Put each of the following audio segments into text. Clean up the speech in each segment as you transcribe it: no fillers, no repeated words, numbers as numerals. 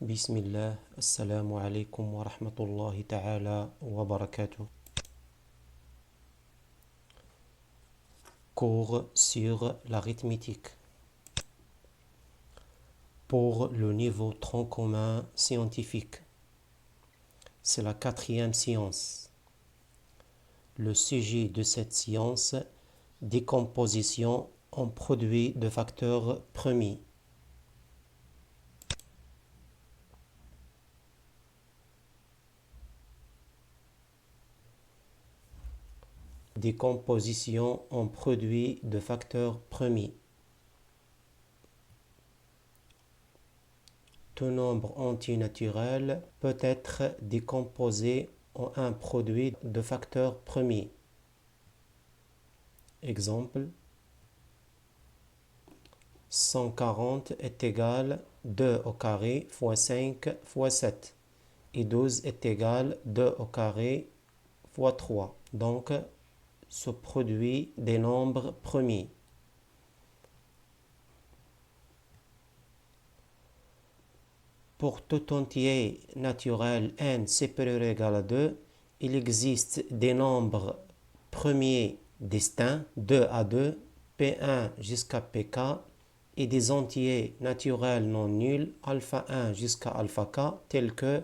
Bismillah, assalamu alaikum wa rahmatullahi ta'ala wa barakatuh. Cours sur l'arithmétique. Pour le niveau tronc commun scientifique. C'est la 4e science. Le sujet de cette science, décomposition en produits de facteurs premiers. Décomposition en produits de facteurs premiers. Tout nombre antinaturel peut être décomposé en un produit de facteurs premiers. Exemple, 140 est égal 2 au carré fois 5 fois 7 et 12 est égal 2 au carré fois 3. Donc, ce produit des nombres premiers. Pour tout entier naturel n supérieur ou égal à 2, il existe des nombres premiers distincts, 2 à 2, P1 jusqu'à Pk, et des entiers naturels non nuls, alpha 1 jusqu'à alpha k, tels que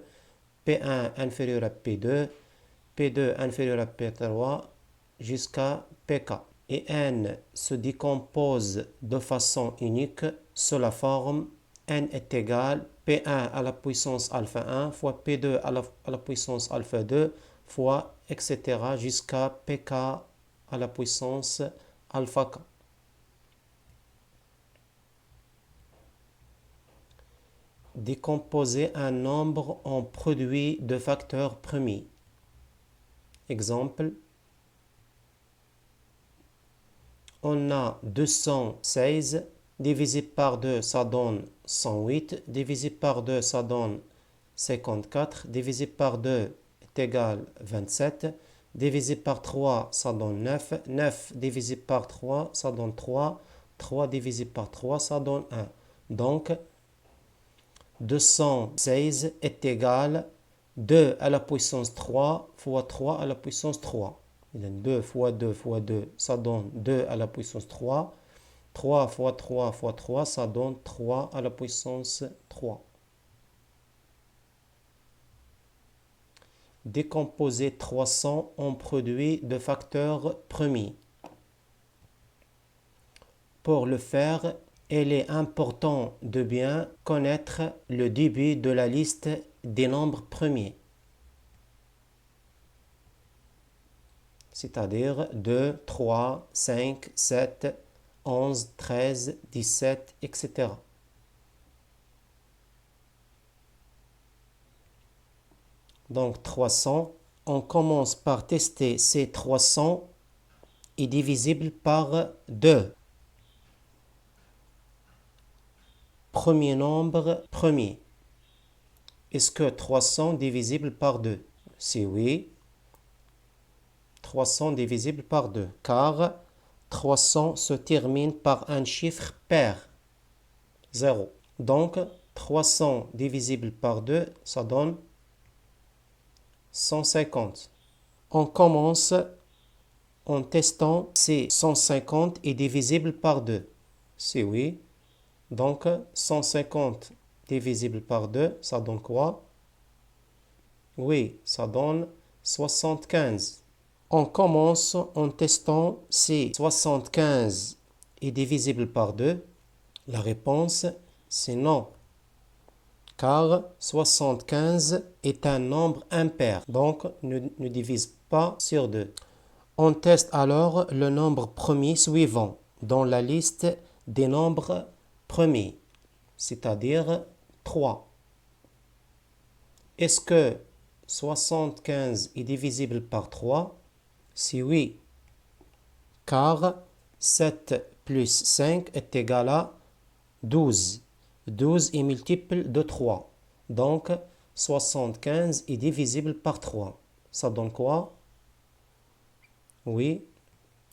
P1 inférieur à P2, P2 inférieur à P3, jusqu'à Pk. Et n se décompose de façon unique sous la forme n est égal P1 à la puissance alpha 1 fois P2 à la puissance alpha 2 fois etc. jusqu'à Pk à la puissance alpha k. Décomposer un nombre en produits de facteurs premiers. Exemple, on a 216, divisé par 2, ça donne 108, divisé par 2, ça donne 54, divisé par 2 est égal 27, divisé par 3, ça donne 9, 9 divisé par 3, ça donne 3, 3 divisé par 3, ça donne 1. Donc, 216 est égal 2 à la puissance 3 fois 3 à la puissance 3. 2 fois 2 fois 2, ça donne 2 à la puissance 3. 3 fois 3 fois 3, ça donne 3 à la puissance 3. Décomposer 300 en produits de facteurs premiers. Pour le faire, il est important de bien connaître le début de la liste des nombres premiers. C'est-à-dire 2, 3, 5, 7, 11, 13, 17, etc. Donc 300, on commence par tester ces 300 est divisible par 2. Premier nombre premier. Est-ce que 300 divisible par 2? Si oui, 300 divisible par 2, car 300 se termine par un chiffre pair, 0. Donc, 300 divisible par 2, ça donne 150. On commence en testant si 150 est divisible par 2. Si oui, donc 150 divisible par 2, ça donne quoi? Oui, ça donne 75. On commence en testant si 75 est divisible par 2. La réponse, c'est non, car 75 est un nombre impair, donc ne divise pas sur 2. On teste alors le nombre premier suivant dans la liste des nombres premiers, c'est-à-dire 3. Est-ce que 75 est divisible par 3? Si oui, car 7 plus 5 est égal à 12. 12 est multiple de 3. Donc, 75 est divisible par 3. Ça donne quoi? Oui,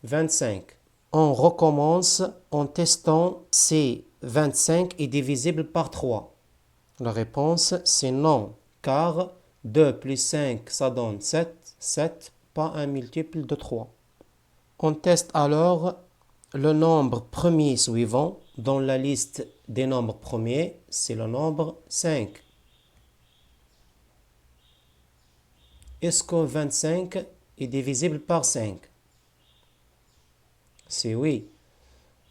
25. On recommence en testant si 25 est divisible par 3. La réponse, c'est non, car 2 plus 5, ça donne 7. 7, pas un multiple de 3. On teste alors le nombre premier suivant dans la liste des nombres premiers, c'est le nombre 5. Est-ce que 25 est divisible par 5? C'est oui.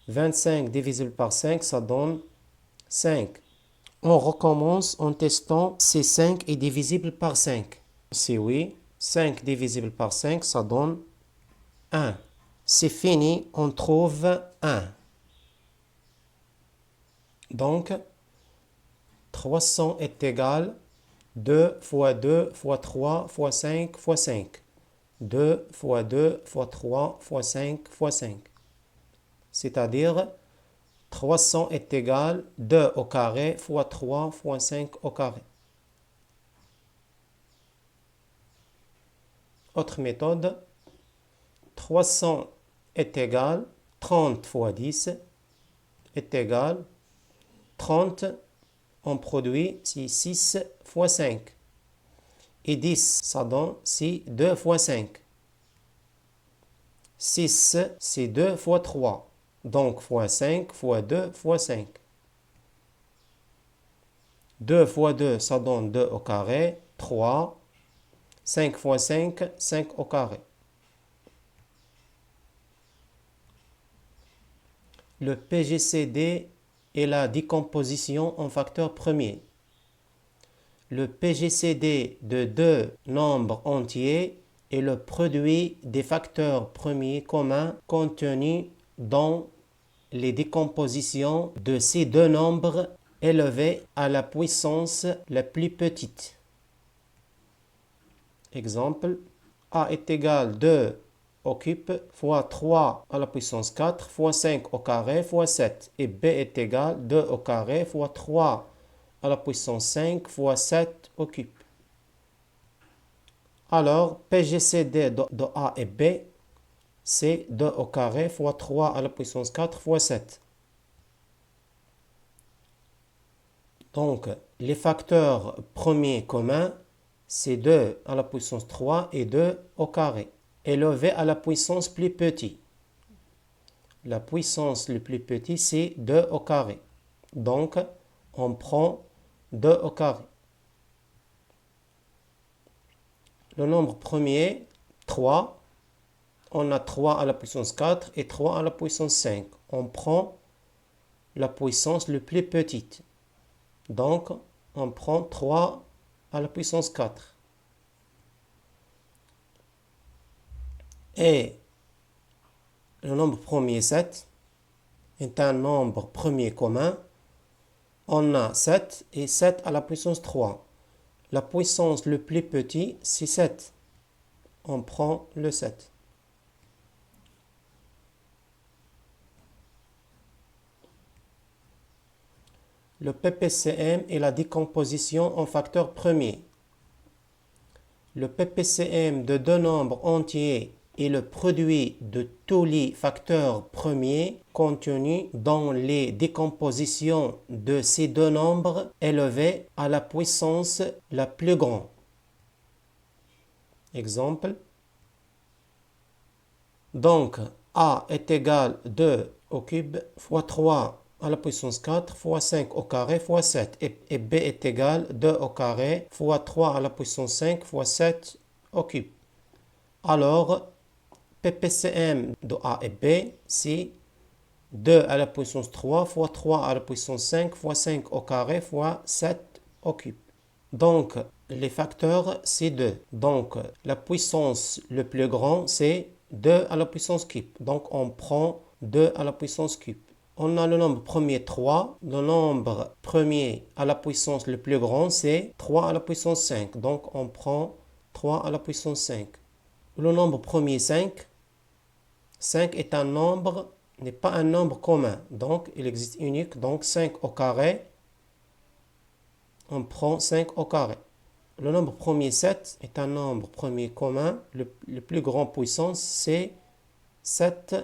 25 divisible par 5, ça donne 5. On recommence en testant si 5 est divisible par 5. C'est oui. 5 divisible par 5, ça donne 1. C'est fini, on trouve 1. Donc, 300 est égal 2 fois 2 fois 3 fois 5 fois 5. 2 fois 2 fois 3 fois 5 fois 5. C'est-à-dire, 300 est égal 2 au carré fois 3 fois 5 au carré. Autre méthode, 300 est égal 30 fois 10 est égal 30 en produit, c'est 6 fois 5. Et 10, ça donne, c'est 2 fois 5. 6, c'est 2 fois 3. Donc, fois 5 fois 2 fois 5. 2 fois 2, ça donne 2 au carré, 3. 5 fois 5, 5 au carré. Le PGCD est la décomposition en facteurs premiers. Le PGCD de deux nombres entiers est le produit des facteurs premiers communs contenus dans les décompositions de ces deux nombres élevés à la puissance la plus petite. Exemple, A est égal 2 au cube fois 3 à la puissance 4 fois 5 au carré fois 7. Et B est égal 2 au carré fois 3 à la puissance 5 fois 7 au cube. Alors, PGCD de A et B, c'est 2 au carré fois 3 à la puissance 4 fois 7. Donc, les facteurs premiers communs, c'est 2 à la puissance 3 et 2 au carré, élevé à la puissance plus petite. La puissance le plus petit, c'est 2 au carré. Donc, on prend 2 au carré. Le nombre premier, 3. On a 3 à la puissance 4 et 3 à la puissance 5. On prend la puissance le plus petite. Donc, on prend 3 à la puissance 4. Et le nombre premier 7 est un nombre premier commun. On a 7 et 7 à la puissance 3. La puissance le plus petit, c'est 7. On prend le 7. Le PPCM est la décomposition en facteurs premiers. Le PPCM de deux nombres entiers est le produit de tous les facteurs premiers contenus dans les décompositions de ces deux nombres élevés à la puissance la plus grande. Exemple. Donc, A est égal 2 au cube fois 3 à la puissance 4 fois 5 au carré fois 7. Et B est égal 2 au carré fois 3 à la puissance 5 fois 7 au cube. Alors, PPCM de A et B, c'est 2 à la puissance 3 fois 3 à la puissance 5 fois 5 au carré fois 7 au cube. Donc, les facteurs, c'est 2. Donc, la puissance le plus grand, c'est 2 à la puissance cube. Donc, on prend 2 à la puissance cube. On a le nombre premier 3. Le nombre premier à la puissance le plus grand, c'est 3 à la puissance 5. Donc, on prend 3 à la puissance 5. Le nombre premier 5. 5 est un nombre, n'est pas un nombre commun. Donc, il existe unique. Donc, 5 au carré, on prend 5 au carré. Le nombre premier 7 est un nombre premier commun. Le plus grand puissance, c'est 7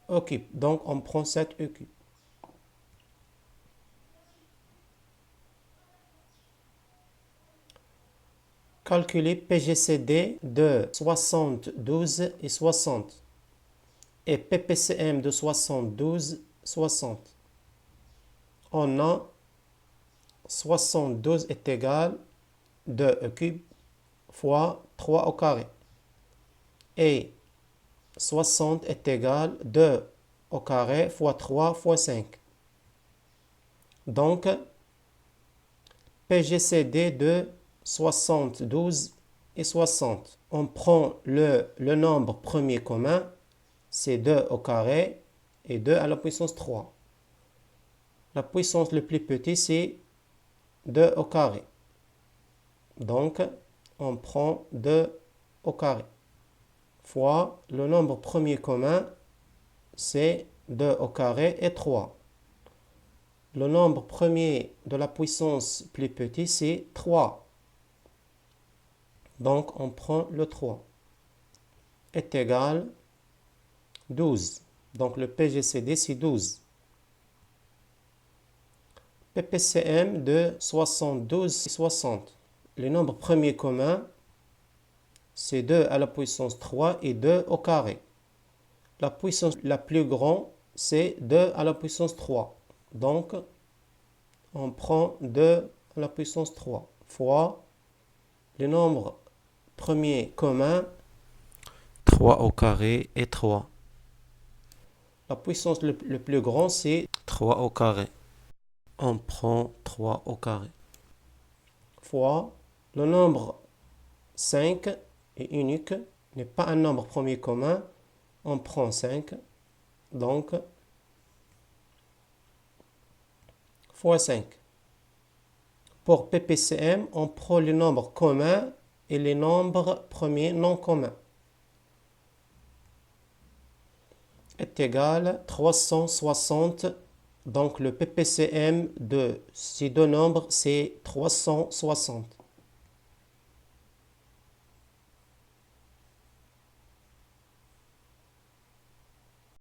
au cube. Donc, on prend 7 au cube. Calculer PGCD de 72 et 60 et PPCM de 72, 60. On a 72 est égal 2 cube fois 3 au carré. Et 60 est égal 2 au carré fois 3 fois 5. Donc, PGCD de 72 et 60. On prend le nombre premier commun, c'est 2 au carré et 2 à la puissance 3. La puissance le plus petit, c'est 2 au carré. Donc, on prend 2 au carré fois le nombre premier commun, c'est 2 au carré et 3. Le nombre premier de la puissance plus petit, c'est 3. Donc, on prend le 3 est égal 12. Donc, le PGCD, c'est 12. PPCM de 72 et 60. Le nombre premier commun, c'est 2 à la puissance 3 et 2 au carré. La puissance la plus grande, c'est 2 à la puissance 3. Donc, on prend 2 à la puissance 3 fois le nombre premier commun, 3 au carré et 3. La puissance le plus grand, c'est 3 au carré. On prend 3 au carré fois le nombre 5 est unique, n'est pas un nombre premier commun. On prend 5, donc fois 5. Pour PPCM, on prend les nombres communs et les nombres premiers non communs. Est égal 360. Donc le PPCM de ces deux nombres, c'est 360.